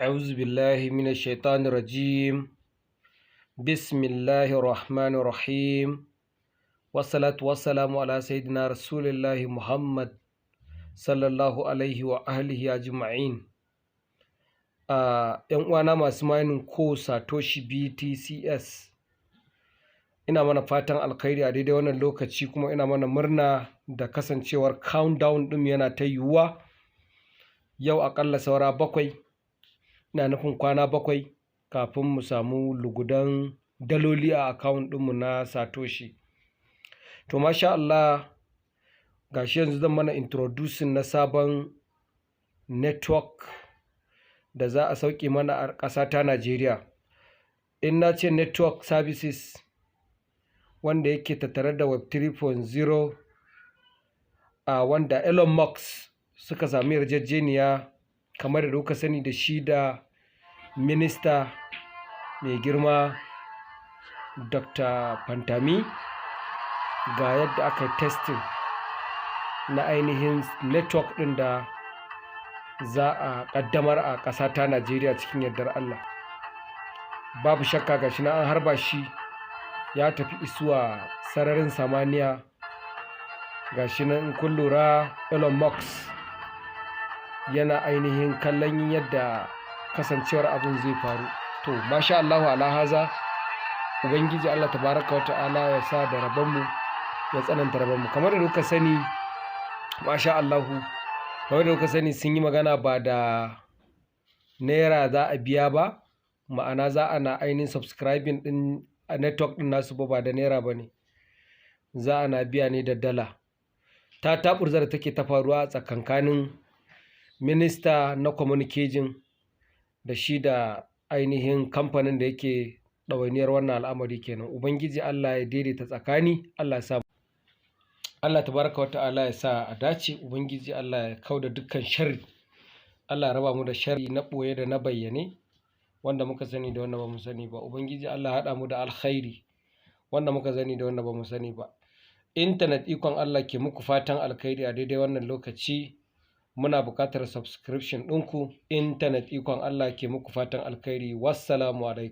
أعوذ بالله من الشيطان الرجيم. بسم الله الرحمن الرحيم، والصلاة والسلام على سيدنا رسول الله محمد صلى الله عليه وآله أجمعين. ‘Yan uwana masu mainin ko Satoshi BTCS, ina mana fatan alkhairi a daidai wannan lokaci, kuma ina mana murna da kasancewar countdown ɗin yana ta yiwuwa. Yau aƙalla saura 7, ina nufin kwana 7 kafin mu samu lugudan daloli a account ɗinmu na Satoshi. To masha Allah, gashi yanzu zan mana introducing na sabon network da za a sauke mana a ƙasa ta Najeriya. In na ce network services wanda yake tattare da web 3.0, wanda Elon Musk suka sami yarjejeniya kamar da kuka sani da shi da minista mai girma Dr. Fantami, ga yadda aka testing na ainihin network ɗin da za a ƙaddamar a ƙasa ta Najeriya cikin yardar Allah. Babu shakka gashi na an harba shi ya tafi isuwa sararin samaniya. Gashi nan in kun lura, Elon Musk yana ainihin kallon yadda kasancewar abin zai faru. To masha Allahu ala haza, ubangiji Allah tabaraka wa ta'ala ya sa da rabonmu, ya tsananta rabonmu. Kamar da kuka sani, masha Allahu, kamar da kuka sani, sun yi magana ba da naira za a biya ba, ma'ana za a na ainihin subscribing din a network din nasu ba da naira ba ne, za a na biya ne da dala. Ta taɓurza da take ta faruwa a tsakankanin minista na communication da shi da ainihin kamfanin da yake ɗawainiyar wannan al'amari kenan. Ubangiji Allah ya daidaita tsakani, Allah ya sa, Allah tabaraka wa ta'ala ya sa a dace. Ubangiji Allah ya kauda dukkan sharri, Allah ya raba mu da sharri na ɓoye da na bayyane, wanda muka sani da wanda ba mu sani ba. Ubangiji Allah ya haɗa mu da alkhairi, wanda muka sani da wanda ba mu sani ba. Intanet ikon Allah ke muku fatan alkhairi a daidai wannan lokaci. Muna buƙatar subscription ɗinku. Intanet ikon Allah ke muku fatan alkhairi. Wassalamu alaikum.